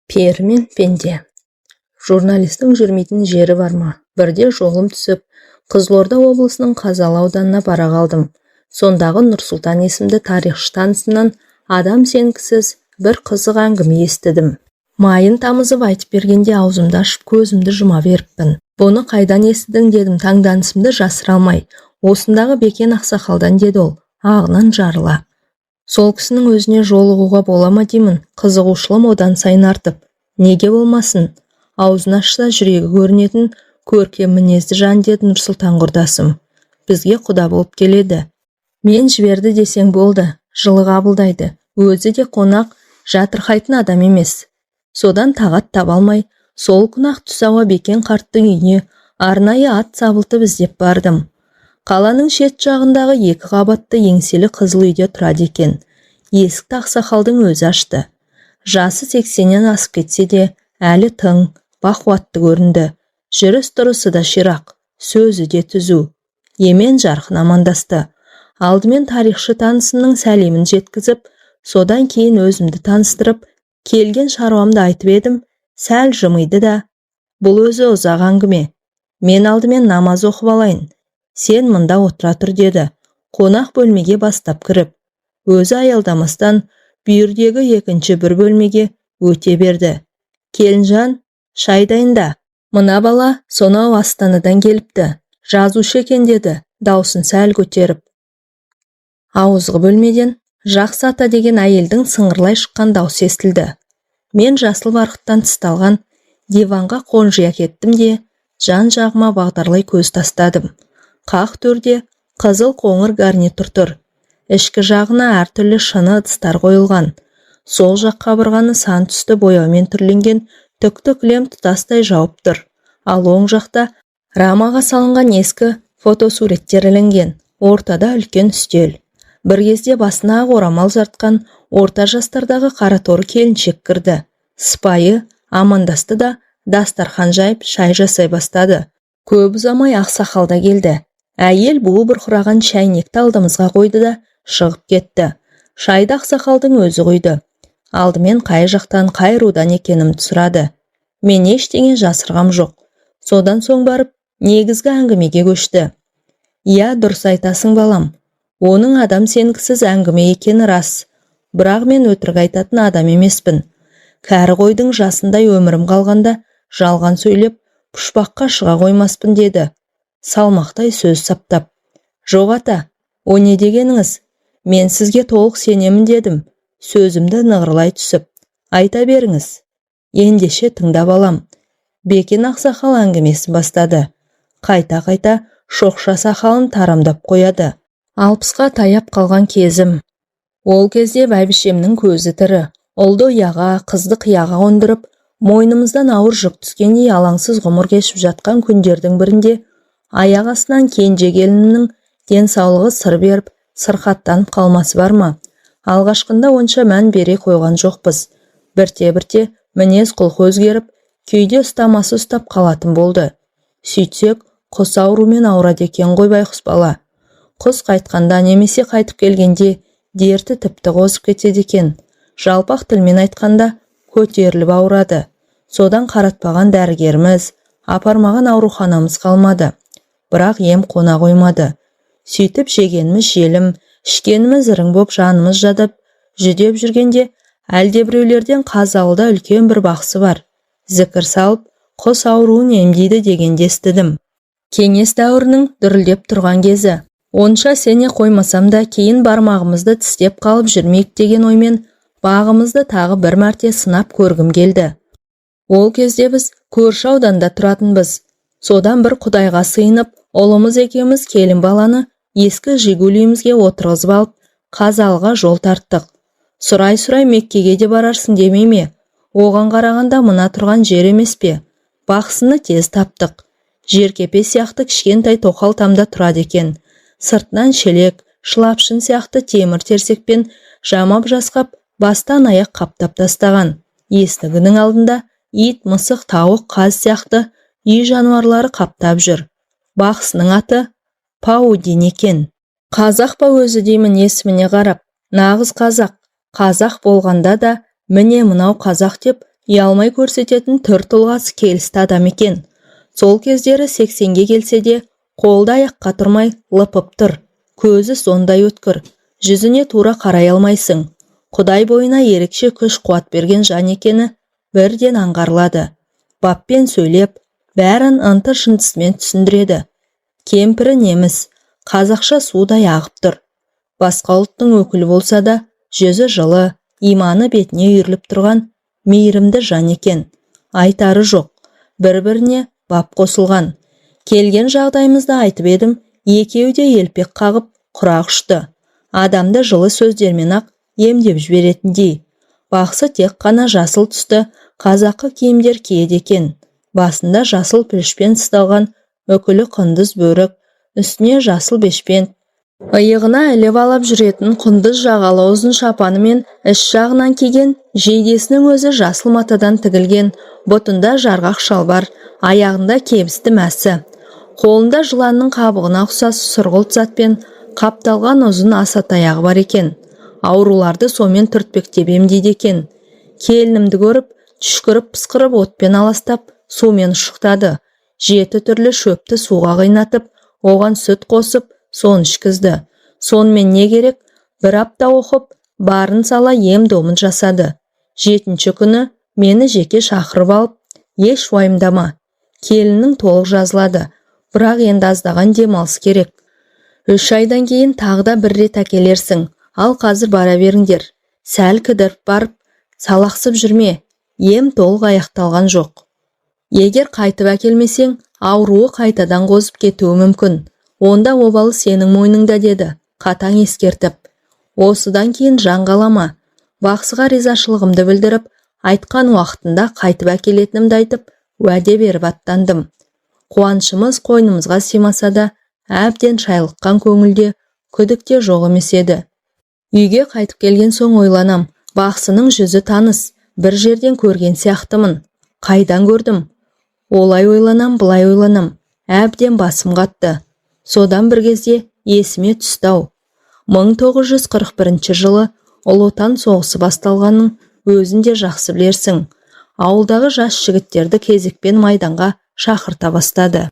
Пері мен пенде. Журналистің жүрмейтін жері бар ма? Бірде жолым түсіп, Қызылорда облысының Қазалы ауданына бара қалдым. Сондағы Нұрсұлтан есімді тарихшы танысымнан адам сенгісіз бір қызық әңгіме естідім. Майын тамызып айтып бергенде аузымды ашып көзімді жұма беріппін. Бұны қайдан естідің дедім, таңданысымды жасыра алмай. Осындағы Бекен ақсақалдан деді ол, ағынан жарыла. Сол кісінің өзіне жолығуға бола ма деймін, қызығушылым одан сайын артып. Неге болмасын? Аузын ашса жүрегі көрінетін көркем мінезді жан деді Нұрсұлтан құрдасым. Бізге құда болып келеді. Мен жіберді десең болды, жылы қабылдайды. Өзі де қонақ, жатырқайтын адам емес. Содан тағат таба алмай, сол күні-ақ түс ауа Бекен қарттың үйіне арнайы ат сабылтып іздеп бардым. Қаланың шет жағындағы 2 қабатты еңселі қызыл үйде тұрады екен. Есікті ақсақалдың өзі ашты. Жасы 80-нен асып кетсе де, әлі тың, бақуатты көрінді. Жүріс-тұрысы да ширақ, сөзі де түзу. Емен жарқын амандасты. Алдымен тарихшы танысымның сәлемін жеткізіп, содан кейін өзімді таныстырып, келген шаруамды айтып едім, сәл жымиды да. Бұл өзі ұзақ әңгіме. Мен алдымен намаз оқып алайын. Сен мұнда отыра тұр деді. Қонақ бөлмеге бастап кіріп. Өзі аялдамастан бүйірдегі екінші бір бөлмеге өте берді. Келінжан, шай дайында. Мына бала сонау Астанадан келіпті. Жазушы екен деді, даусын сәл көтеріп. Ауызғы бөлмеден Жақсы ата деген әйелдің сыңғырлай шыққан даусы естілді. Мен жасыл барқыттан тысталған диванға қонжия кеттім де, жан-жағыма бағдарлай көз тастадым. Қақ төрде қызыл қоңыр гарнитур тұр. Ішкі жағына әртүрлі шыны ыдыстар қойылған. Сол жақ қабырғаны сан түсті бояумен түрленген түкті кілем тұтастай жауып тұр. Ал оң жақта рамаға салынған ескі фотосуреттер ілінген. Ортада үлкен үстел. Бір кезде басына ақ орамал жартқан орта жастардағы қараторы келіншек кірді. Сыпайы амандасты да дастархан жайып шай жасай бастады. Көп ұзамай ақсақал да келді. Әйел буы бұрқыраған шәйнекті алдымызға қойды да шығып кетті. Шайды ақсақалдың өзі құйды. Алдымен қай жақтан қай рудан екенімді сұрады. Мен ештеңе жасырғам жоқ. Содан соң барып негізгі әңгімеге көшті. Иә, дұрыс айтасың балам. Оның адам сенгісіз әңгіме екені рас. Бірақ мен өтірік айтатын адам емеспін. Кәрі қойдың жасындай өмірім қалғанда жалған сөйлеп пұшпаққа шыға қоймаспын деді. Салмақтай сөз саптап. Жоқ ата, о не дегеніңіз? Мен сізге толық сенемін дедім. Сөзімді нығырлай түсіп. Айта беріңіз. Ендеше тыңдап алам. Бекен ақсақал әңгімесі бастады. Қайта-қайта шоқша сақалын тарамдап қояды. 60-қа таяп қалған кезім. Ол кезде бәйбішемнің көзі тірі. Ұлды ұяға, қызды қияға қондырып, мойнымыздан ауыр жүк түскендей алаңсыз ғұмыр кешіп жатқан күндердің бірінде аяқ астынан кенже келінімнің денсаулығы сыр беріп, сырқаттанып қалмасы бар ма? Алғашқында онша мән бере қойған жоқпыз. Бірте-бірте мінез құлқы өзгеріп, күйде ұстамасы ұстап қалатын болды. Сөйтсек, құс аурумен ауырады екен ғой байқұс бала. Құс қайтқанда немесе қайтып келгенде дерті тіпті қозып кетеді екен. Жалпақ тілмен айтқанда көтеріліп ауырады. Содан қаратпаған дәрігеріміз, апармаған ауруханамыз қалмады. Бірақ ем қона қоймады. Сөйтіп жегеніміз желім, ішкеніміз ірің боп жанымыз жадап, жүдеп жүргенде әлдебіреулерден Қазалыда үлкен бір бақсы бар. Зікір салып, құс ауруын емдейді дегенде естідім. Кеңес дәуірінің дүрілдеп тұрған кезі. Онша сене қоймасам да кейін бармағымызды тістеп қалып жүрмейік деген оймен бағымызды тағы бір мәрте сынап көргім келді. Ол кезде біз көрші ауданда тұратынбыз. Содан бір құдайға сыйынып, ұлымыз екеуміз келін баланы ескі жигулимізге отырғызып алып, Қазалыға жол тарттық. Сұрай-сұрай Меккеге де барарсың демей ме? Оған қарағанда мына тұрған жер емес пе? Бақсыны тез таптық. Жеркепе сияқты кішкентай тоқал тамда тұрады екен. Сыртынан шелек, шылапшын сияқты темір терсекпен жамап жасқап, бастан аяқ қаптап тастаған. Есігінің алдында ит, мысық, тауық, қаз сияқты үй жануарлары қаптап жүр. Бақсының аты Паудин екен. Қазақ па өзі деймін есіміне қарап. Нағыз қазақ. Қазақ болғанда да міне мынау қазақ деп ұялмай көрсететін түр тұлғасы келісті адам екен. Сол кездері 80-ге келсе де, қолда аяққа тұрмай лыпып тұр. Көзі сондай өткір, жүзіне тура қарай алмайсың. Құдай бойына ерекше күш қуат берген жан екені бірден аңғарылады. Баппен сөйлеп, бәрін ынты-шынтысымен түсіндіреді. Кемпірі неміс, қазақша судай ағып тұр. Басқа ұлттың өкілі болса да, жүзі жылы, иманы бетіне үйіріліп тұрған мейірімді жан екен. Айтары жоқ, бір-біріне бап қосылған. Келген жағдайымызды айтып едім, екеуі де елпек қағып, құрақ ұшты. Адамды жылы сөздермен-ақ емдеп жіберетіндей. Бақсы тек қана жасыл түсті қазақы киімдер киеді екен. Басында жасыл пүлішпен тысталған үкілі құндыз бөрік, үстіне жасыл бешпент. Иығына іліп алып жүретін құндыз жағалы ұзын шапаны мен іш жағынан киген, жейдесінің өзі жасыл матадан тігілген, бұтында жарғақ шалбар, аяғында кебісті мәсі. Қолында жыланның қабығына ұқсас сұрғылт затпен қапталған ұзын аса таяғы бар екен. Ауруларды сомен түртпектеп емдейді екен. Келінімді көріп, түшкіріп пысқырып отпен аластап, сумен ұшықтады. 7 түрлі шөпті суға қайнатып, оған сүт қосып, соны ішкізді. Сонымен не керек? Бір апта оқып, барын сала ем-домын жасады. 7-ші күні мені жеке шақырып алып, еш уайымдама. Келіннің толық жазылады, бірақ енді аздаған демалыс керек. 3 айдан кейін тағы да бір рет әкелерсің. Ал қазір бара беріңдер. Сәл кідіріп барып, салақсып жүрме. Ем толық аяқталған жоқ. Егер қайтып әкелмесең, ауруы қайтадан қозып кетуі мүмкін. Онда обалы сенің мойныңда, деді, қатаң ескертіп. Осыдан кейін жан қалама. Бақсыға ризашылығымды білдіріп, айтқан уақытында қайтып әкелетінімді айтып, уәде беріп аттандым. Қуанышымыз қойнымызға симаса да, әбден шайлыққан көңілде, күдікте жоқ емес еді. Үйге қайтып келген соң ойланам, бақсының жүзі таныс, бір жерден көрген сияқтымын. Қайдан көрдім? Олай ойланам, былай ойланам, әбден басым қатты. Содан бір кезде есіме түсті-ау. 1941 жылы Ұлы Отан соғысы басталғанның өзін де жақсы білерсің. Ауылдағы жас жігіттерді кезекпен майданға шақырта бастады.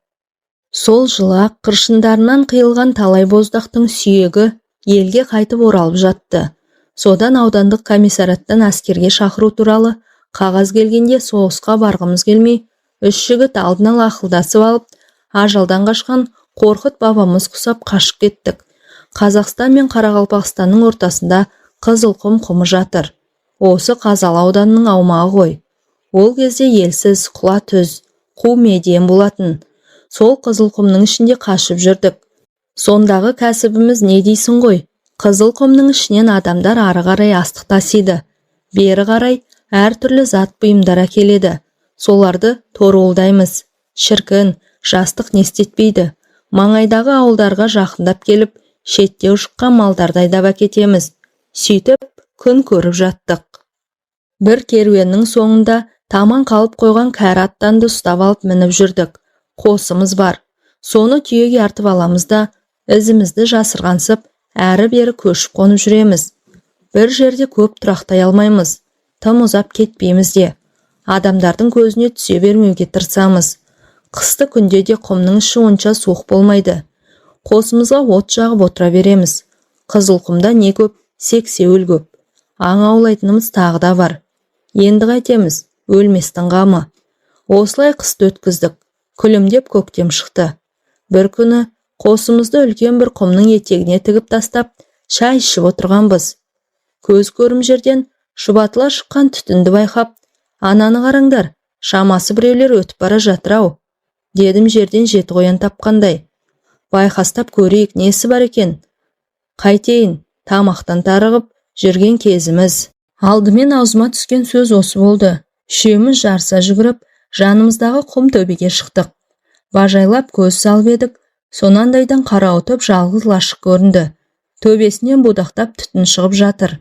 Сол жылы қыршындарынан қиылған талай боздақтың сүйегі елге қайтып оралып жатты. Содан аудандық комиссараттан әскерге шақыру туралы қағаз келгенде соғысқа барғымыз келмей, 3 жігіт алдын ала ақылдасып алып, ажалдан қашқан Қорқыт бабамыз құсап қашып кеттік. Қазақстан мен Қарақалпақстанның ортасында Қызылқұм құмы жатыр. Осы Қазалы ауданының аумағы ғой. Ол кезде елсіз, құла түз, қу медиен болатын. Сол Қызылқұмның ішінде қашып жүрдік. Сондағы кәсібіміз не дейсің ғой? Қызылқұмның ішінен адамдар ары қарай астық тасиды. Бері қарай әртүрлі зат бұйымдар әкеледі. Соларды торуылдаймыз. Шіркін, жастық не істетпейді. Маңайдағы ауылдарға жақындап келіп, шеттеу шыққан малдарды айдап әкетеміз. Сөйтіп, күн көріп жаттық. Бір керуеннің соңында таман қалып қойған кәрі аттанды ұстап алып мініп жүрдік. Қосымыз бар. Соны түйеге артып аламыз да, ізімізді жасырғансып, әрі-бері көшіп қонып жүреміз. Бір жерде көп тұрақтай алмаймыз. Тым ұзап кетпейміз де. Адамдардың көзіне түсе бермеуге тырысамыз. Қысты күнде де құмның іші онша суық болмайды. Қосымызға от жағып отыра береміз. Қызылқұмда не көп, сексеуіл көп. Аң аулайтынымыз тағы да бар. Енді қайтеміз, өлместің қамы. Осылай қысты өткіздік. Күлімдеп көктем шықты. Бір күні қосымызды үлкен бір құмның етегіне тігіп тастап, шай ішіп отырғанбыз. Көз көрім жерден шұбатыла шыққан түтінді байқап, ананы қараңдар, шамасы біреулер өтіп бара жатыр-ау, дедім жерден жеті қоян тапқандай. Байқастап көрейік, несі бар екен? Қайтейін, тамақтан тарығып жүрген кезіміз. Алдымен аузыма түскен сөз осы болды. Үшеуміз жарыса жүгіріп, жанымыздағы құм төбеге шықтық. Бажайлап көз салып едік, сонандайдан қарауытып жалғыз лашық көрінді. Төбесінен будақтап түтін шығып жатыр.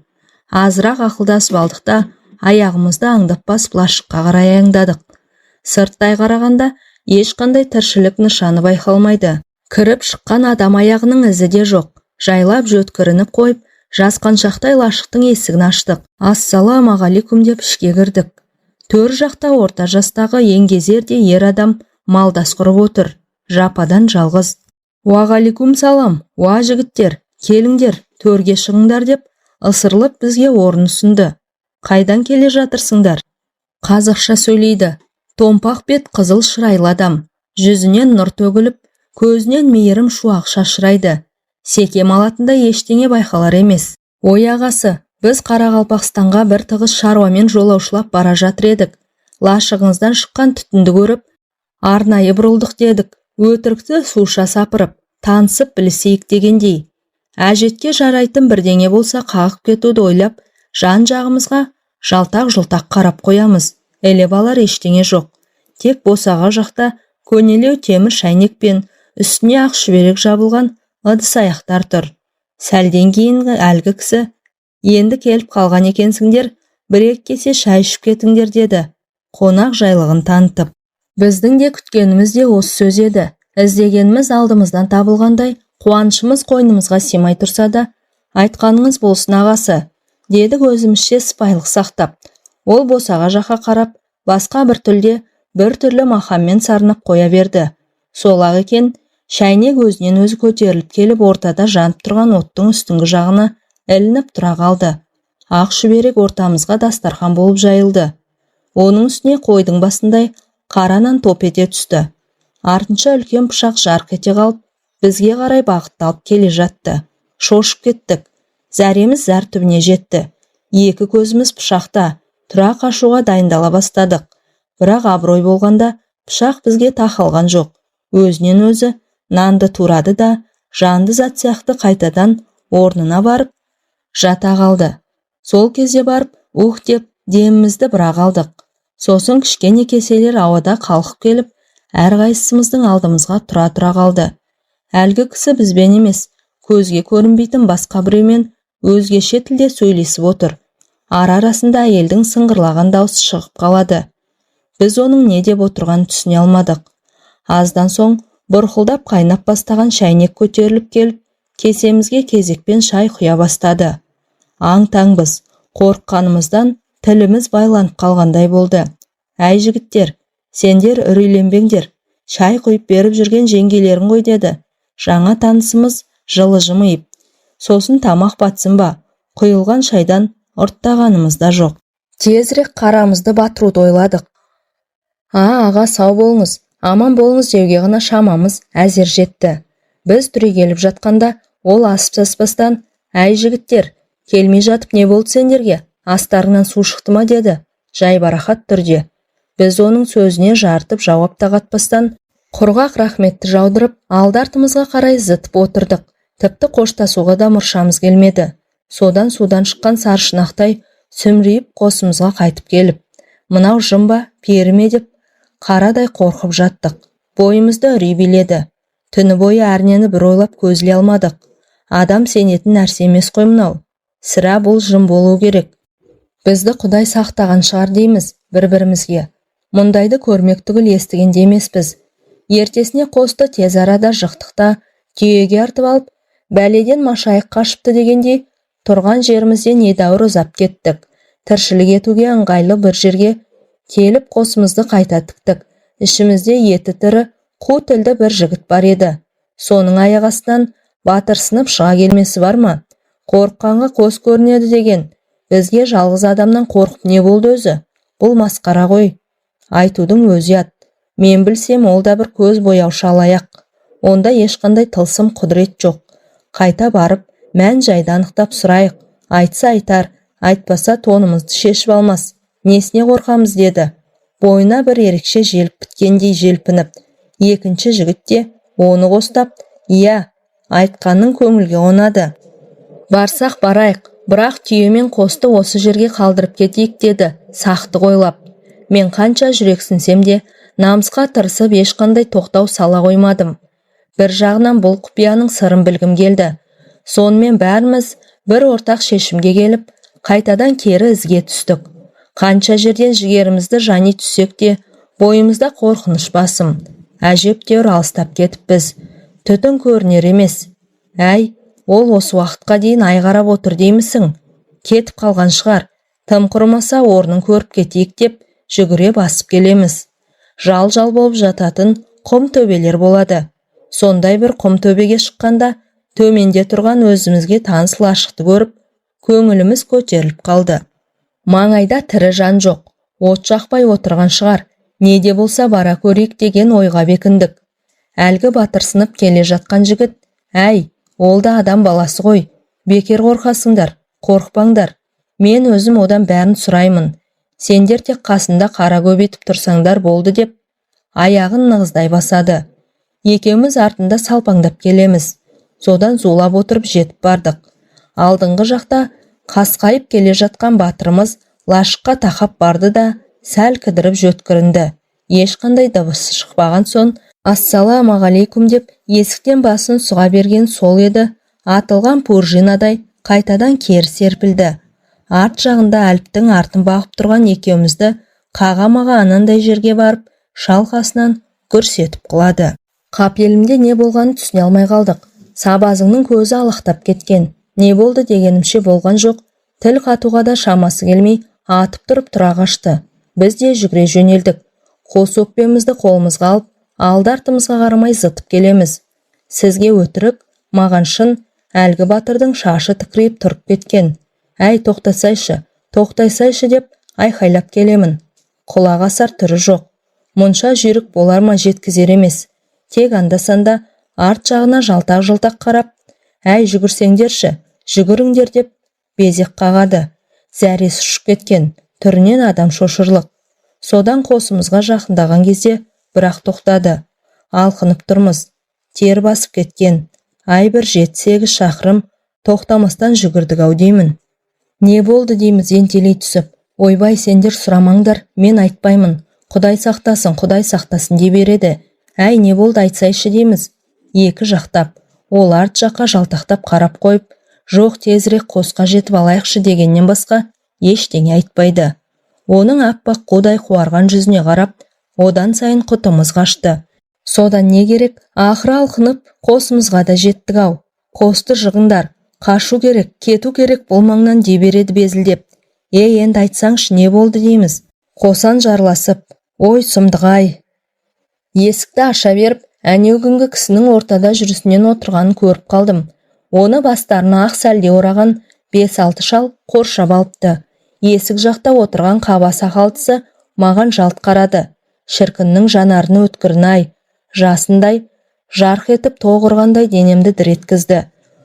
Азырақ ақылдасып алдық та, аяғымызды аңдап басып лашыққа қарай аяңдадық. Сырттай қарағанда ешқандай тіршілік нышаны байқалмайды. Кіріп шыққан адам аяғының ізі де жоқ. Жайлап жөткірініп қойып, жасқаншақтай лашықтың есігін аштық. Ассалаумағалейкум деп ішке кірдік. Төр жақта орта жастағы еңгезерде ер адам малдас құрып отыр, жападан жалғыз. «Уағаликум салам, уа жігіттер, келіңдер, төрге шығыңдар» деп ысырылып бізге орын ұсынды. «Қайдан келе жатырсыңдар?» Қазақша сөйлейді. Томпақ бет қызыл шырайлы адам. Жүзінен нұр төгіліп, көзінен мейірім шуақ шашырайды. Секем алатында ештеңе байқалар емес. «Ой ағасы, біз Қарақалпақстанға бір тығыз шаруамен жолаушылап бара жатыр едік. Лашығыңыздан шыққан түтінді көріп, арнайы бұрылдық дедік. Өтірікті суша сапырып, танысып білісейік дегендей. Әжетке жарайтын бірдеңе болса қағып кетуді ойлап, жан-жағымызға жалтақ-жұлтақ қарап қоямыз. Елеп алар ештеңе жоқ. Тек босаға жақта көнелеу темір шайнек пен үстіне ақ шүберек жабылған ыдыс аяқтар тұр. Сәлден кейін әлгі кісі: «Енді келіп қалған екенсіңдер, бір-екі кесе шай ішіп кетіңдер» деді, қонақ жайлығын танытып. Біздің де күткеніміз де осы сөз еді. Іздегеніміз алдымыздан табылғандай, қуанышымыз қойнымызға симай тұрса да, «Айтқаныңыз болсын ағасы» дедік өзімізше сыпайылық сақтап. Ол босаға жаққа қарап, басқа бір тілде бір түрлі махаммен сарнап қоя берді. Сол-ақ екен, шәйнек өзінен өзі көтеріліп келіп ортада жанып тұрған оттың үстіңгі жағына ілініп тұра қалды. Ақ шүберек ортамызға дастархан болып жайылды. Оның үстіне қойдың басындай қара нан топ ете түсті. Артынша үлкен пышақ жарқ ете қалып, бізге қарай бағытталып келе жатты. Шошып кеттік. Зәреміз зәр түбіне жетті. Екі көзіміз пышақта, тұра қашуға дайындала бастадық. Бірақ абырой болғанда пышақ бізге тақалған жоқ. Өзінен өзі нанды турады да, жанды зат сияқты қайтадан орнына барып жата қалды. Сол кезде барып ух деп демімізді бірақ алдық. Сосын кішкене кеселер ауада қалқып келіп, әрқайсымыздың алдымызға тұра қалды. Әлгі кісі бізбен емес, көзге көрінбейтін басқа біреумен өзгеше тілде сөйлесіп отыр. Ара-арасында әйелдің сыңғырлаған даусы шығып қалады. Біз оның не деп отырғанын түсіне алмадық. Аздан соң бұрқылдап қайнап бастаған шәйнек көтеріліп келіп, кесемізге кезекпен шай құя бастады. Аң-таңбыз, қорыққанымыздан тіліміз байланып қалғандай болды. «Әй жігіттер, сендер үрейленбеңдер, шай құйып беріп жүрген жеңгелерің ғой» деді жаңа танысымыз жылы жымиып. «Сосын тамақ батсын ба, құйылған шайдан ұрттағанымыз да жоқ. Тезірек қарамызды батыруды ойладық. Аға сау болыңыз, аман болыңыз деуге ғана шамамыз әзер жетті. Біз түрегеліп жатқанда ол асып-саспастан: «Әй жігіттер, келмей жатып не болды сендерге? Астарыңнан су шықты ма?» деді, жайбарақат түрде. Біз оның сөзіне жартып жауап та қатпастан, құрғақ рахметті жаудырып, алды-артымызға қарай зытып отырдық. Тіпті қоштасуға да мұршамыз келмеді. Судан шыққан саршынақтай сүмірейіп қосымызға қайтып келіп, «Мынау жын ба, пері ме?» деп қарадай қорқып жаттық. Бойымызды үрей биледі. Түні бойы әрнені бір ойлап көзіле алмадық. Адам сенетін нәрсе емес қой мынау. Сірә бұл жын болу керек. Бізді Құдай сақтаған шығар дейміз бір-бірімізге. Мұндайды көрмек түгіл естіген де емеспіз. Ертесіне қосты тез арада жықтықта түйеге артып алып, бәледен машайық қашыпты дегендей, тұрған жерімізден едәуір ұзап кеттік. Тіршілік етуге ыңғайлы бір жерге келіп қосымызды қайта тіктік. Ішімізде еті тірі, қу тілді бір жігіт бар еді. Соның аяқ астынан батырсынып шыға келмесі бар ма? Қорыққанға қос көрінеді деген. Бізге жалғыз адамнан қорқып не болды өзі? Бұл масқара ғой. Айтудың өзі ят. Мен білсем, ол да бір көз бояушы алаяқ. Онда ешқандай тылсым құдірет жоқ. Қайта барып, мән-жайды анықтап сұрайық. Айтса айтар, айтпаса тонымызды шешіп алмас. Несіне қорқамыз деді. Бойына бір ерекше желп біткендей желпініп. Екінші жігіт те оны қостап: «Иә, айтқанның көңілге қонады. Барсақ барайық, бірақ түйе мен қосты осы жерге қалдырып кетейік» деді, сақты ойлап. Мен қанша жүрексінсем де, намысқа тырысып ешқандай тоқтау сала қоймадым. Бір жағынан бұл құпияның сырын білгім келді. Сонымен бәріміз бір ортақ шешімге келіп, қайтадан кері ізге түстік. Қанша жерден жігерімізді жани түссек те, бойымызда қорқыныш басым. Әжептәуір алыстап кетіппіз. Түтін көрінер емес. «Әй, ол осы уақытқа дейін ай қарап отыр деймісің? Кетіп қалған шығар. Тым құрымаса орнын көріп кетейік» деп жүгіре басып келеміз. Жал-жал болып жататын құм төбелер болады. Сондай бір құм төбеге шыққанда төменде тұрған өзімізге таныс лашықты көріп, көңіліміз көтеріліп қалды. Маңайда тірі жан жоқ, от жақпай отырған шығар, не де болса бара көрейік деген ойға бекіндік. Әлгі батырсынып келе жатқан жігіт, әй, ол да адам баласы ғой, бекер қорқасыңдар, қорықпаңдар. Мен өзім одан бәрін сұраймын. Сендер тек қасында қара көбейтіп тұрсаңдар болды деп, аяғын нығыздай басады. Екеуміз артында салпаңдап келеміз. Содан зулап отырып жетіп бардық. Алдыңғы жақта қасқайып келе жатқан батырымыз лашыққа тақап барды да, сәл кідіріп жөткірінді. Ешқандай дыбысы шықпаған соң, ассалаумағалейкум деп есіктен басын сұға берген сол еді, атылған пуржинадай қайтадан кері серпілді. Арт жағында Әліптің артын бағып тұрған екеумізді қағамаға анандай жерге барып, шалқасынан гүрс етіп құлады. Қапелімде не болғанын түсіне алмай қалдық. Сабазыңның көзі алақтап кеткен. Не болды дегенімше болған жоқ. Тіл қатуға да шамасы келмей, атып тұрып тұра қашты. Біз де жүгіре жөнелдік. Қос өкпемізді қолымызға алып, алды-артымызға қарамай зытып келеміз. Сізге өтірік, маған шын, әлгі батырдың шашы тікірейіп тұрып кеткен. Әй, тоқтайсайшы деп айқайлап келемін. Құлақ асар түрі жоқ. Мұнша жүйрік болар ма жеткізер емес. Тек анда-санда арт жағына жалтақ-жалтақ қарап, әй, жүгірсеңдерші, жүгіріңдер деп безек қағады. Зәресі ұшып кеткен, түрінен адам шошырлық. Содан қосымызға жақындаған кезде бірақ тоқтады. Алқынып тұрмыз. Тер басып кеткен. Ай, бір 7-8 шақырым тоқтамастан жүгірдік-ау деймін. Не болды дейміз ентелей түсіп. Ойбай, сендер сұрамаңдар, мен айтпаймын. Құдай сақтасын дей береді. Әй, не болды айтсайшы дейміз. Екі жақтап, ол арт жаққа жалтақтап қарап қойып, жоқ, тезірек қосқа жетіп алайықшы дегеннен басқа ештеңе айтпайды. Оның аппақ қудай қуарған жүзіне қарап, одан сайын құтымыз қашты. Содан не керек? Ақыры алқынып, қосымызға да жеттік-ау. Қосты жығыңдар, қашу керек, кету керек бұл маңнан дей береді безілдеп. Ей, енді айтсаңшы не болды дейміз. Қосан жарласып, ой сұмдық-ай. Есікті аша беріп, әнеугінгі кісінің ортада жүрісінен отырғанын көріп қалдым. Оны бастарына ақ сәлде ораған 5-6 шал қоршап алыпты. Есік жақта отырған қаба сақалдысы маған жалт қарады. Шіркіннің жанарыны өткірін-ай, жасындай, жарқ етіп тоқ ұрғандай денемді дір еткізді.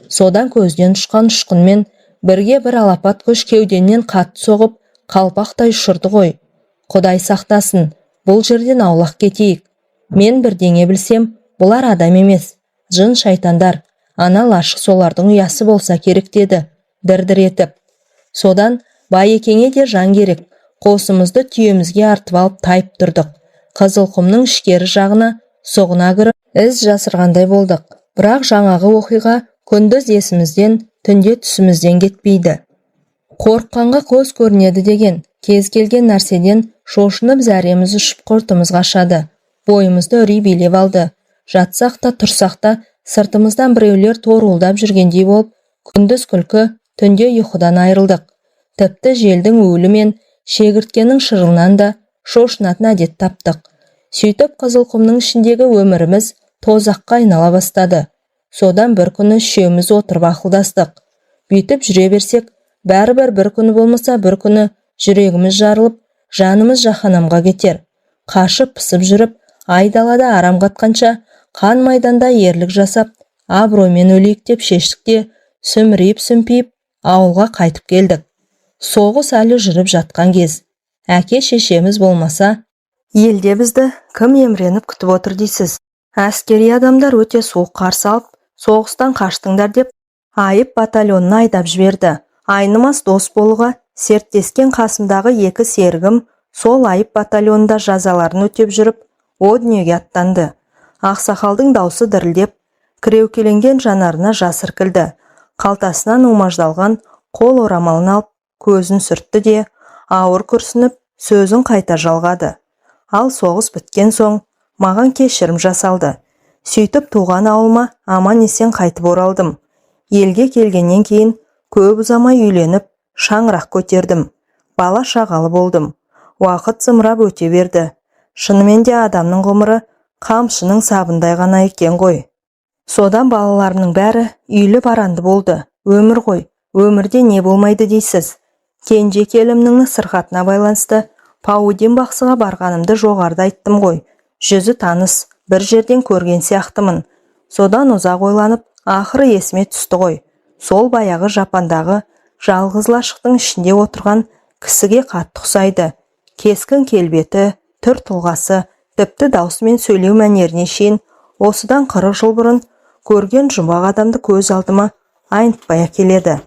Содан көзден ұшқан ұшқынмен бірге бір алапат күш кеуденнен қатты соғып, қалпақтай ұшырды ғой. Құдай сақтасын, бұл жерден аулақ кетейік. Мен бірдеңе білсем, бұлар адам емес, жын шайтандар. Ана лашық солардың ұясы болса керек деді, дір-дір етіп. Содан Байекеңе де жан керек. Қосымызды түйемізге артып алып тайып тұрдық. Қызылқұмның ішкері жағына соғына кіріп, із жасырғандай болдық. Бірақ жаңағы оқиға күндіз есімізден, түнде түсімізден кетпейді. Қорыққанға көз көрінеді деген, кез келген нәрседен шошынып зәреміз ұшып құртымыз қашады. Бойымызды үрей билеп алды. Жатсақ та, тұрсақ та, сыртымыздан біреулер торуылдап жүргендей болып, күндіз күлкі, түнде ұйқыдан айырылдық. Тіпті желдің уілі мен шегірткенің шырылынан да шошынатын әдет таптық. Сөйтіп Қызылқұмның ішіндегі өміріміз тозаққа айнала бастады. Содан бір күні үшеуміз отырып ақылдастық. Бүйтіп жүре берсек, бәрібір бір күні болмаса бір күні жүрегіміз жарылып, жанымыз жаһанамға кетер. Қашып пысып жүріп, айдалада арам қатқанша, қан майданда ерлік жасап, абыроймен өлейік деп шештік те, сүмірейіп-сүмпейіп ауылға қайтып келдік. Соғыс әлі жүріп жатқан кез. Әке шешеміз болмаса, елде бізді кім емреніп күтіп отыр дейсіз? Әскери адамдар өте суық қарсы алып, соғыстан қаштыңдар деп, айып батальонын айдап жіберді. Айнымас дос болуға серттескен қасымдағы 2 серігім сол айып батальонында жазаларын өтеп жүріп, о дүниеге аттанды. Ақсақалдың даусы дірілдеп, кіреукеленген жанарына жас іркілді. Қалтасынан умаждалған қол орамалын алып, көзін сүртті де, ауыр күрсініп, сөзін қайта жалғады. Ал соғыс біткен соң, маған кешірім жасалды. Сөйтіп туған ауылыма аман есен қайтып оралдым. Елге келгеннен кейін көп ұзамай үйленіп, шаңырақ көтердім. Бала шағалы болдым. Уақыт зымырап өте берді. Шынымен де адамның ғұмыры қамшының сабындай ғана екен ғой. Содан балаларымның бәрі үйлі баранды болды. Өмір ғой, өмірде не болмайды дейсіз. Кенже келімнің сырқатына байланысты Паудин бақсыға барғанымды жоғарыда айттым ғой. Жүзі таныс, бір жерден көрген сияқтымын. Содан ұзақ ойланып, ақыры есіме түсті ғой. Сол баяғы жапандағы жалғыз лашықтың ішінде отырған кісіге қатты ұқсайды. Кескін келбеті, түр тұлғасы, тіпті даусымен сөйлеу мәнеріне шейін осыдан 40 жыл бұрын көрген жұмбақ адамды көз алдыма айнытпай келеді.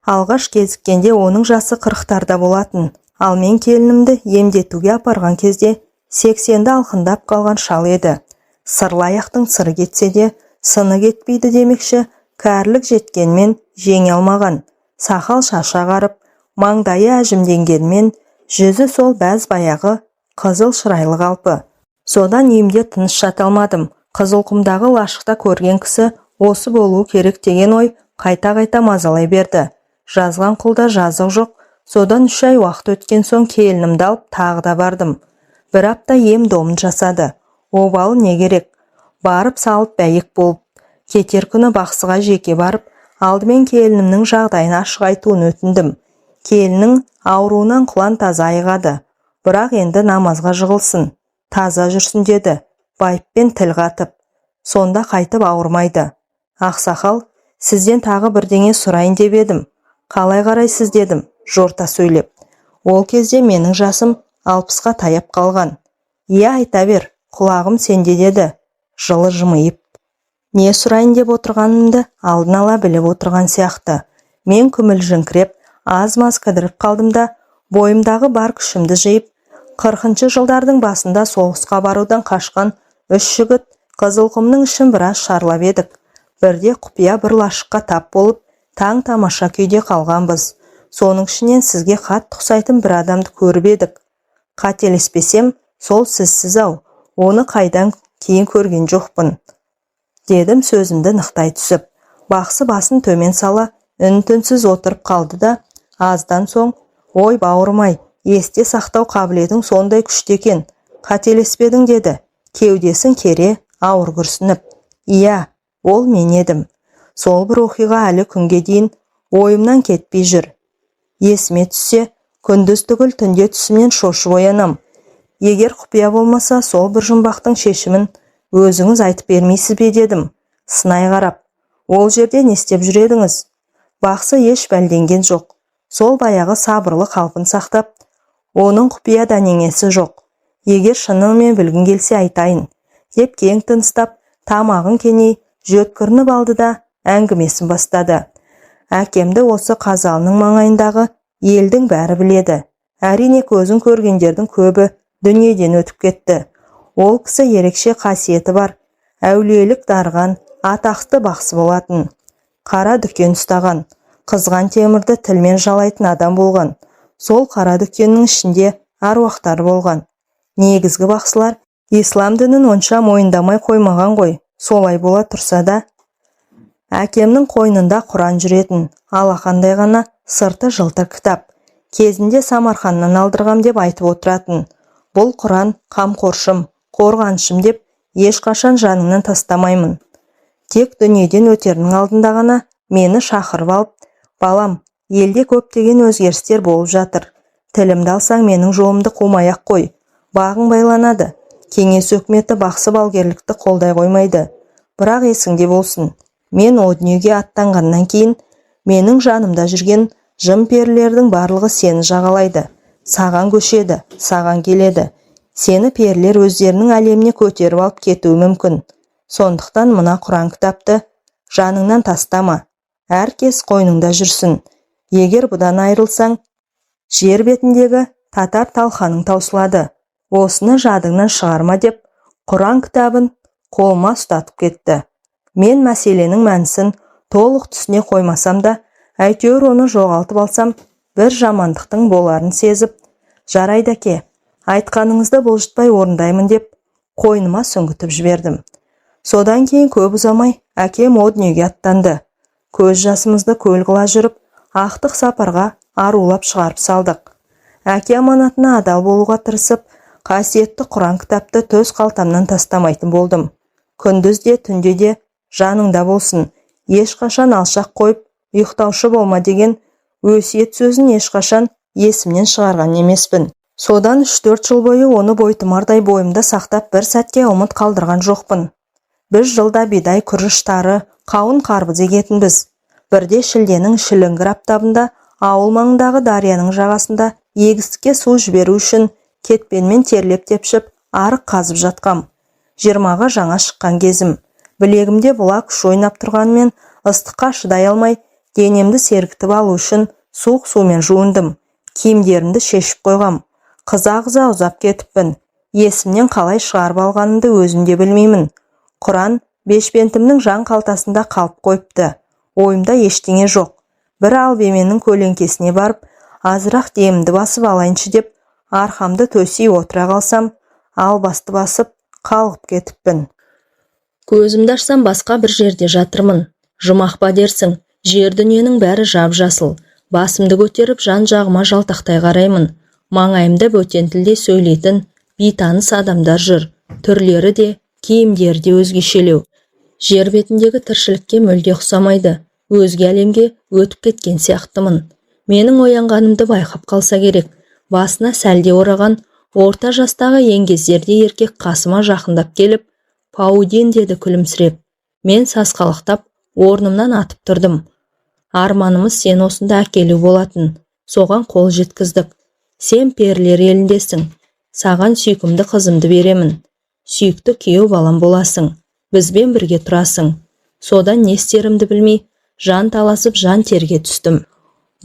Алғаш кезіккенде оның жасы 40-тарда болатын, ал мен келінімді емдетуге апарған кезде 80-ді алқындап қалған шал еді. Сырлы аяқтың сыры кетсе де, сыны кетпейді демекші, кәрілік жеткенмен жеңе алмаған. Сақал шашы ағарып, маңдайы әжімденгенмен, жүзі сол бәз баяғы қызыл шырайлы қалпы. Содан үйімде тыныш жата алмадым. Қызылқұмдағы лашықта көрген кісі осы болуы керек деген ой қайта-қайта мазалай берді. Жазған құлда жазық жоқ. Содан 3 ай уақыт өткен соң келінімді алып тағы да бардым. 1 апта ем домын жасады. Обалы не керек? Барып салып бәйек болып. Кетер күні бақсыға жеке барып, алдымен келінімнің жағдайын ашық айтуын өтіндім. Келіннің ауруынан құлан таза айығады. Бірақ енді намазға жығылсын. Таза жүрсін деді. Байыппен тіл қатып. Сонда қайтып ауырмайды. Ақсақал, сізден тағы бірдеңе сұрайын деп едім. Қалай қарайсыз дедім, жорта сөйлеп. Ол кезде менің жасым 60-қа таяп қалған. Иә, айта бер, құлағым сенде деді, жылы жымиып. Не сұрайын деп отырғанымды алдын ала біліп отырған сияқты. Мен күмілжіңкіреп, аз-маз кідіріп қалдым да, бойымдағы бар күшімді жиып, 40-шы жылдардың басында соғысқа барудан қашқан 3 жігіт Қызылқұмның ішін біраз шарлап едік. Бірде құпия бір лашыққа тап болып, таң тамаша күйде қалғанбыз. Соның ішінен сізге қатты ұқсайтын бір адамды көріп едік. Қателеспесем, сол сізсіз-ау, оны қайдан кейін көрген жоқпын. Дедім сөзімді нықтай түсіп. Бақсы басын төмен сала, үн-түнсіз отырып қалды да, аздан соң, ой бауырмай, есте сақтау қабілетің сондай күшті екен. Қателеспедің деді. Кеудесін кере, ауыр күрсініп. Иә, ол мен едім. Сол бір оқиға әлі күнге дейін ойымнан кетпей жүр. Есіме түссе, күндіз түгіл түнде түсімнен шошып оянам. Егер құпия болмаса, сол бір жұмбақтың шешімін өзіңіз айтып бермейсіз бе дедім. Сынай қарап. Ол жерде не істеп жүр едіңіз? Бақсы еш бәлденген жоқ. Сол баяғы сабырлы қалпын сақтап, оның құпия дәнеңесі жоқ. Егер шынымен білгің келсе айтайын, деп кең тыныстап, тамағын кеней, жөткірініп алды да әңгімесін бастады. Әкемді осы Қазалының маңайындағы елдің бәрі біледі. Әрине көзін көргендердің көбі дүниеден өтіп кетті. Ол кісі ерекше қасиеті бар, әулиелік дарған, атақты бақсы болатын. Қара дүкен ұстаған, қызған темірді тілмен жалайтын адам болған. Сол қара дүкеннің ішінде аруақтар болған. Негізгі бақсылар ислам дінін онша мойындамай қоймаған ғой. Солай бола тұрса да, әкемнің қойнында Құран жүретін, алақандай ғана сырты жылтыр кітап. Кезінде Самарқаннан алдырғам деп айтып отыратын. Бұл Құран қамқоршым, қорғаншым деп ешқашан жаныңнан тастамаймын. Тек дүниеден өтерінің алдында ғана мені шақырып алып, балам, елде көптеген өзгерістер болып жатыр. Тілімді алсаң менің жолымды қумай-ақ қой. Бағың байланады. Кеңес өкіметі бақсы балгерлікті қолдай қоймайды. Бірақ есіңде болсын, мен о дүниеге аттанғаннан кейін менің жанымда жүрген жын перілердің барлығы сені жағалайды. Саған көшеді, саған келеді. Сені перілер өздерінің әлеміне көтеріп алып кетуі мүмкін. Сондықтан мына Құран кітапты жаныңнан тастама. Әркез қойныңда жүрсін. Егер бұдан айырылсаң, жер бетіндегі татар талқаның таусылады. Осыны жадыңнан шығарма деп, Құран кітабын қолыма ұстатып кетті. Мен мәселенің мәнісін толық түсіне қоймасам да, әйтеуір оны жоғалтып алсам, бір жамандықтың боларын сезіп, жарайды әке, айтқаныңызды бұлжытпай орындаймын деп, қойныма сүңгітіп жібердім. Содан кейін көп ұзамай, әкем о дүниеге аттанды. Көз жасымызды көл қыла жүріп, ақтық сапарға арулап шығарып салдық. Әке аманатына адал болуға тырысып, қасиетті Құран кітапты төс қалтамнан тастамайтын болдым. Күндіз де, түнде де жаныңда болсын, ешқашан алшақ қойып, ұйықтаушы болма деген өсиет сөзін ешқашан есімнен шығарған емеспін. Содан 3-4 жыл бойы оны бойтымардай бойымда сақтап бір сәтке ұмыт қалдырған жоқпын. Біз жылда бидай, күріш, тары, қауын, қарбыз егетінбіз. Бірде шілденің шіліңгір аптабында ауыл маңындағы дарияның жағасында егістікке су жіберу үшін кетпенмен терлеп тепшіп, арық қазып жатқам. 20-ға жаңа шыққан кезім. Білегімде бұлақ күш ойнап тұрғанмен ыстыққа шыдай алмай, денемді сергітіп алу үшін суық сумен жуындым. Киімдерімді шешіп қойғам. Қыза-қыза ұзап кетіппін. Есімнен қалай шығарып алғанымды өзім де білмеймін. Құран бешпентімнің жан қалтасында қалып қойыпты. Ойымда ештеңе жоқ. Бір албеменің көлеңкесіне барып, азырақ демімді басып алайыншы деп, арқамды төсей отыра қалсам, албасты басып қалғып кетіппін. Көзімді ашсам басқа бір жерде жатырмын. Жұмақ па дерсің, жер дүниенің бәрі жап-жасыл. Басымды көтеріп жан-жағыма жалтақтай қараймын. Маңайымда бөтен тілде сөйлейтін бейтаныс адамдар жүр. Түрлері де, киімдері де өзгешелеу. Жер бетіндегі тіршілікке мүлде ұқсамайды. Өзге әлемге өтіп кеткен сияқтымын. Менің оянғанымды байқап қалса керек. Басына сәлде ораған орта жастағы еңгезерде еркек қасыма жақындап келіп, «Паудин» деді күлімсіреп. Мен сасқалақтап, орнымнан атып тұрдым. Арманымыз сен осында әкелу болатын. Соған қол жеткіздік. Сен перілер еліндесің. Саған сүйкімді қызымды беремін. Сүйікті күйеу балам боласың. Бізбен бірге тұрасың. Содан не істерімді білмей, жан таласып жан терге түстім.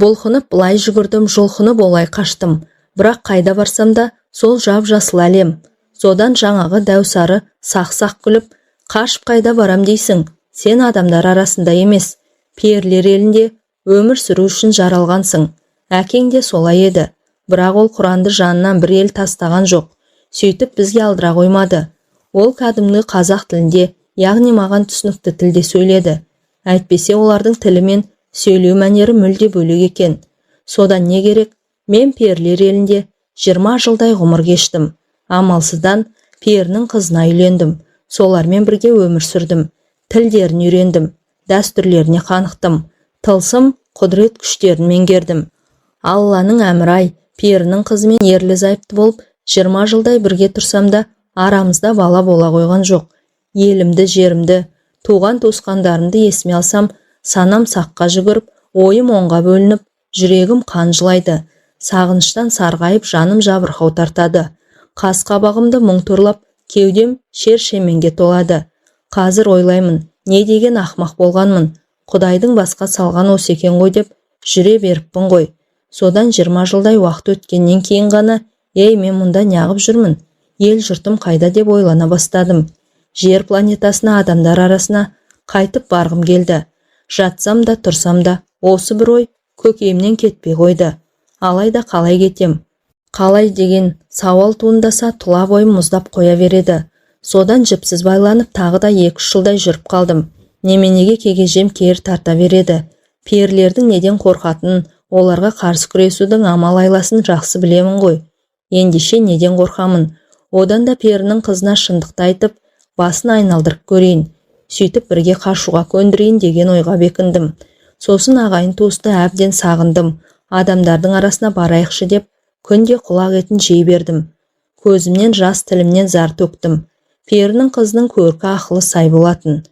Бұлқынып бұлай жүгірдім, жұлқынып олай қаштым. Бірақ қайда барсам да сол жап-жасыл әлем. Содан жаңағы дәусары сақ-сақ күліп, қашып қайда барам дейсің? Сен адамдар арасында емес, перілер елінде өмір сүру үшін жаралғансың. Әкең де солай еді. Бірақ ол Құранды жанынан бір ел тастаған жоқ. Сөйтіп бізге алдыра қоймады. Ол кәдімгі қазақ тілінде, яғни маған түсінікті тілде сөйледі. Әйтпесе олардың тілі мен сөйлеу мәнері мүлде бөлек екен. Содан не керек? Мен перілер елінде 20 жылдай ғұмыр кештім. Амалсыздан перінің қызына үйлендім. Солармен бірге өмір сүрдім. Тілдерін үйрендім. Дәстүрлеріне қанықтым. Тылсым, құдірет күштерін меңгердім. Алланың әмірай, перінің қызымен ерлі-зайыпты болып 20 жылдай бірге тұрсам да, арамызда бала бола қойған жоқ. Елімді, жерімді, туған туысқандарымды есіме алсам, санам саққа жүгіріп, ойым оңға бөлініп, жүрегім қан жылайды. Сағыныштан сарғайып, жаным жабырқау тартады. Қас-қабағымды мұң торлап, кеудем шер-шеменге толады. Қазір ойлаймын, не деген ақмақ болғанмын. Құдайдың басқа салған осы екен ғой деп жүре беріппін ғой. Содан 20 жылдай уақыт өткеннен кейін ғана, мен мұнда неғып жүрмін? Ел жұртым қайда деп ойлана бастадым. Жер планетасына, адамдар арасына қайтып барғым келді. Жатсам да, тұрсам да, осы бір ой көкейімнен кетпей қойды. Алайда қалай кетем? Қалай деген сауал туындаса, тұла бойым мұздап қоя береді. Содан жіпсіз байланып, тағы да 2-3 жылдай жүріп қалдым. Неменеге кегежем кер тарта береді. Перілердің неден қорқатынын, оларға қарсы күресудің амал айласын жақсы білемін ғой. Ендеше неден қорқамын? Одан да перінің қызына шындықты айтып, басын айналдырып көрейін. Сөйтіп бірге қашуға көндірейін деген ойға бекіндім. Сосын ағайын туысты әбден сағындым. Адамдардың арасына барайықшы деп, күнде құлақ етін жей бердім. Көзімнен жас, тілімнен зар төктім. Перінің қызының көркі ақылы сай болатын.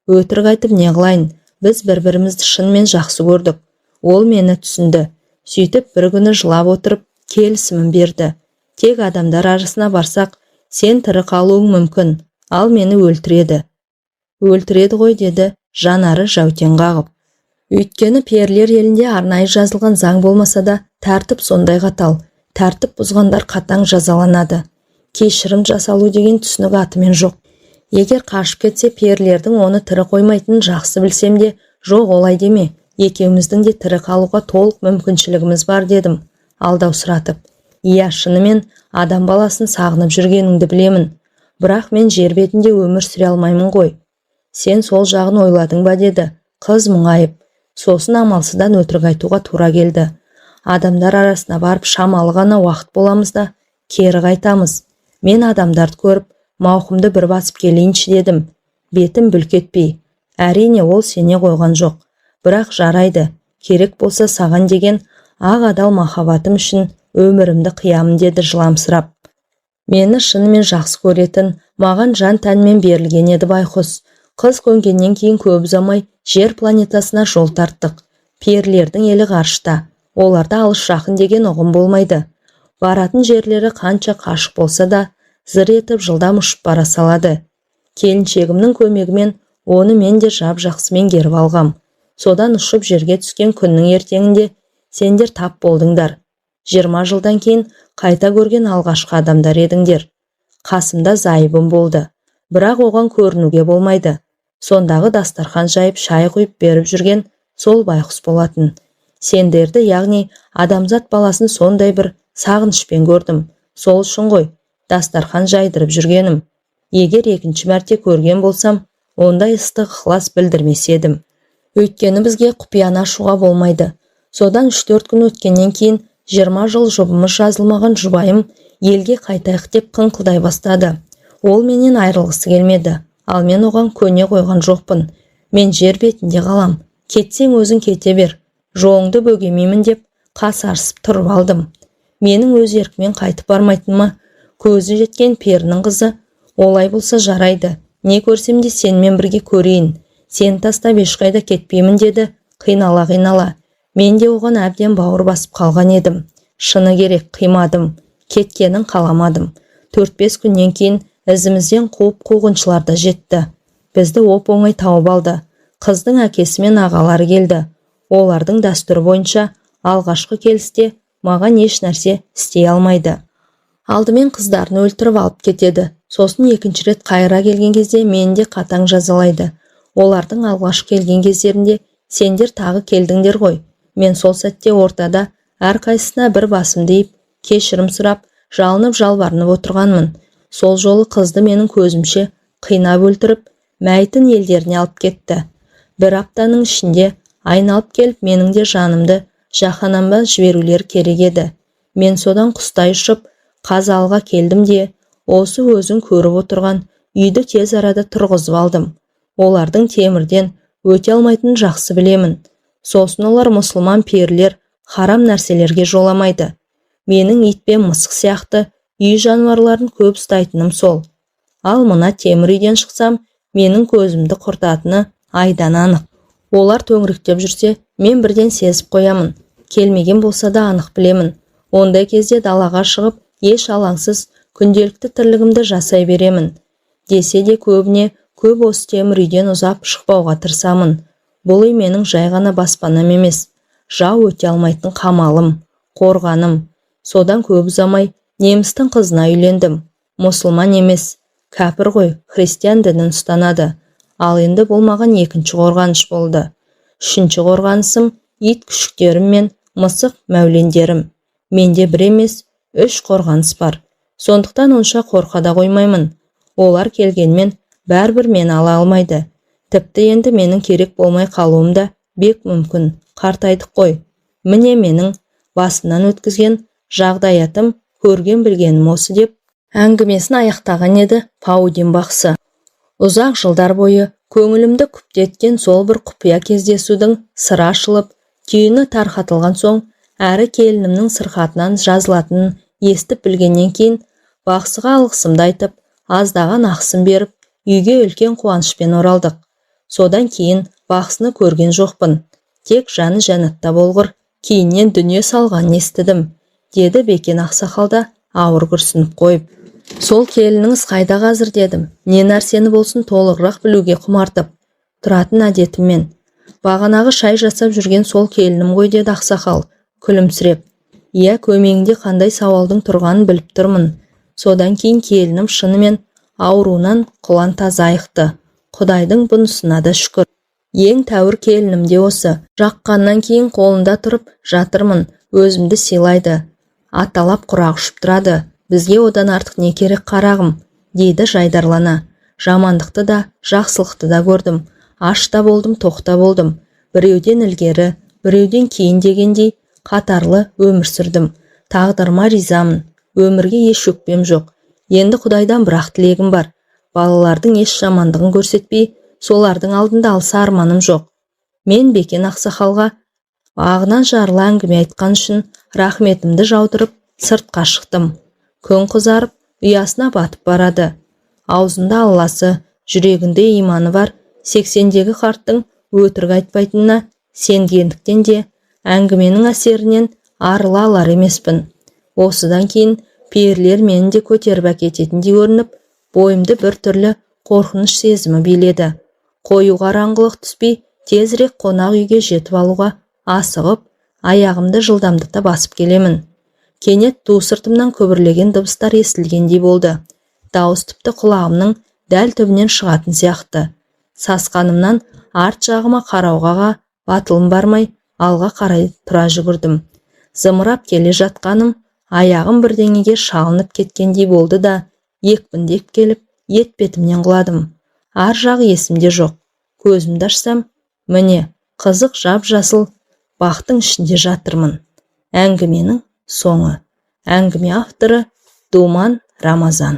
Өтірік айтып не қылайын? Біз бір-бірімізді шынымен жақсы көрдік. Ол мені түсінді. Сөйтіп бір күні жылап отырып, келісімін берді. Тек адамдар арасына барсақ, сен тірі қалуың мүмкін, ал мені өлтіреді. Өлтіреді ғой, деді, жанары жәутен қағып. Өйткені перілер елінде арнайы жазылған заң болмаса да, тәртіп сондай қатал. Тәртіп бұзғандар қатаң жазаланады. Кешірім жасалу деген түсінік атымен жоқ. Егер қашып кетсе, перілердің оны тірі қоймайтынын жақсы білсем де, жоқ олай деме. Екеуміздің де тірі қалуға толық мүмкіншілігіміз бар, дедім, алдаусыратып. Иә, шынымен адам баласын сағынып жүргеніңді білемін. Бірақ мен жер бетінде өмір сүре алмаймын ғой. Сен сол жағын ойладың ба, деді. Қыз мұңайып. Сосын амалсыздан өтірік айтуға тура келді. Адамдар арасына барып шамалы ғана уақыт боламыз да кері қайтамыз. Мен адамдарды көріп, мауқымды бір басып келейінші дедім. Бетім бүлк етпей. Әрине ол сене қойған жоқ. Бірақ жарайды, керек болса саған деген ақ адал махаббатым үшін өмірімді қиямын деді жыламсырап. Мені шынымен жақсы көретін, маған жан тәнмен берілген еді байқұс. Қыз көнгеннен кейін көп ұзамай жер планетасына жол тарттық. Перілердің елі ғарышта. Оларда алыс жақын деген ұғым болмайды. Баратын жерлері қанша қашық болса да, зыр етіп жылдам ұшып бара салады. Келіншегімнің көмегімен оны мен де жап-жақсы меңгеріп алғам. Содан ұшып жерге түскен күннің ертеңінде сендер тап болдыңдар. 20 жылдан кейін қайта көрген алғашқы адамдар едіңдер. Қасымда зайыбым болды. Бірақ оған көрінуге болмайды. Сондағы дастархан жайып шай құйып беріп жүрген сол байқұс болатын. Сендерді, яғни адамзат баласын сондай бір сағынышпен көрдім. Сол үшін ғой дастархан жайдырып жүргенім. Егер екінші мәрте көрген болсам, ондай ыстық ықылас білдірмес едім. Өйткені бізге құпияны ашуға болмайды. Содан 3-4 күн өткеннен кейін 20 жыл жұбымыз жазылмаған жұбайым елге қайтайық деп қыңқылдай бастады. Ол менен айрылғысы келмеді, ал мен оған көне қойған жоқпын. Мен жер бетінде қалам. Кетсең өзің кете бер. Жоңды бөгемеймін деп қасарысып тұрып алдым. Менің өз еркімен қайтып бармайтыныма көзі жеткен перінің қызы, олай болса жарайды. Не көрсем де сенімен бірге көрейін. Сен тастап ешқайда кетпеймін деді, қинала. Мен де оған әбден бауыр басып қалған едім. Шыны керек, қимадым. Кеткенін қаламадым. 4-5 күннен кейін ізімізден қуып қуғыншылар да жетті. Бізді оп-оңай тауып алды. Қыздың әкесі мен ағалары келді. Олардың дәстүрі бойынша алғашқы келісте маған еш нәрсе істей алмайды. Алдымен қыздарын өлтіріп алып кетеді. Сосын екінші рет қайыра келген кезде мені де қатаң жазалайды. Олардың алғашқы келген кездерінде сендер тағы келдіңдер ғой. Мен сол сәтте ортада әрқайсысына бір басым дейіп, кешірім сұрап, жалынып жалбарынып отырғанмын. Сол жолы қызды менің көзімше қинап өлтіріп, мәйітін елдеріне алып кетті. Бір аптаның ішінде айналып келіп, менің де жанымды жаһанамға жіберулер керек еді. Мен содан құстай ұшып, Қазалыға келдім де, осы өзің көріп отырған үйді тез арада тұрғызып алдым. Олардың темірден өте алмайтынын жақсы білемін. Сосын олар мұсылман перілер харам нәрселерге жоламайды. Менің ит пен мысық сияқты үй жануарларын көп ұстайтыным сол. Ал мына темір үйден шықсам, менің көзімді құртатыны айдан анық. Олар төңіректеп жүрсе, мен бірден сезіп қоямын. Келмеген болса да анық білемін. Ондай кезде далаға шығып, еш алаңсыз күнделікті тірлігімді жасай беремін. Десе де көп осы темір үйден ұзап шықпауға тырысамын. Бұл үй менің жай ғана баспанам емес. Жау өте алмайтын қамалым, қорғаным. Содан көп ұзамай немістің қызына үйлендім. Мұсылман емес, кәпір ғой, христиан дінін ұстанады. Ал енді бұл маған екінші қорғаныш болды. Үшінші қорғанысым ит күшіктерім мен мысық мәулендерім. Менде бір емес, 3 қорғаныс бар. Сондықтан онша қорқа да қоймаймын. Олар келгенмен бәрібір мені ала алмайды. Тіпті енді менің керек болмай қалуым да бек мүмкін. Қартайдық қой. Міне менің басынан өткізген жағдаятым, көрген білгенім осы деп әңгімесін аяқтаған еді Паудин бақсы. Ұзақ жылдар бойы көңілімді күптеткен сол бір құпия кездесудің сыры ашылып, түйіні тарқатылған соң, әрі келінімнің сырқатынан жазылатынын естіп білгеннен кейін бақсыға алғысымды айтып, аздаған ақысын беріп, үйге үлкен қуанышпен оралдық. Содан кейін бақсыны көрген жоқпын. Тек жаны жәннатта болғыр, кейіннен дүние салғанын естідім, деді Бекен ақсақалда ауыр күрсініп қойып. Сол келініңіз қайда қазір дедім. Не нәрсені болсын толығырақ білуге құмартып. Тұратын әдетіммен. Бағанағы шай жасап жүрген сол келінім ғой деді ақсақал, күлімсіреп. Иә, көмегінде қандай сауалдың тұрғанын біліп тұрмын. Содан кейін келінім шынымен ауруынан құлан таза айықты. Құдайдың бұнысына да шүкір. Ең тәуір келінім де осы. Жаққаннан кейін қолында тұрып жатырмын, өзімді сыйлайды. Аталап құрақ ұшып тұрады. Бізге одан артық не керек қарағым, дейді жайдарлана. Жамандықты да, жақсылықты да көрдім. Аш та болдым, тоқ та болдым. Біреуден ілгері, біреуден кейін дегендей, қатарлы өмір сүрдім. Тағдырыма ризамын. Өмірге еш өкпем жоқ. Енді Құдайдан бірақ тілегім бар. Балалардың еш жамандығын көрсетпей, солардың алдында алса арманым жоқ. Мен Бекен ақсақалға ағынан жарыла әңгіме айтқан үшін рахметімді жаудырып сыртқа шықтым. Күн қызарып, ұясына батып барады. Аузында Алласы, жүрегінде иманы бар 80-дегі қарттың өтірік айтпайтынына сенгендіктен де әңгіменің әсерінен арыла алар емеспін. Осыдан кейін перілер мені де көтеріп әкететіндей көрініп, бойымды бір түрлі қорқыныш сезімі биледі. Қою қараңғылық түспей, тезірек қонақ үйге жетіп алуға асығып, аяғымды жылдамдықта басып келемін. Кенет ту сыртымнан көбірлеген дыбыстар естілгендей болды. Дауыс тіпті құлағымның дәл түбінен шығатын сияқты. Сасқанымнан арт жағыма қарауға батылым бармай, алға қарай тұра жүгірдім. Зымырап келе жатқаным аяғым бірдеңеге шалынып кеткендей болды да, екпіндеп келіп, етпетімнен құладым. Ар жағы есімде жоқ. Көзімді ашсам, міне, қызық жап-жасыл бақтың ішінде жатырмын. Әңгіменің соңы. Әңгіме авторы Думан Рамазан.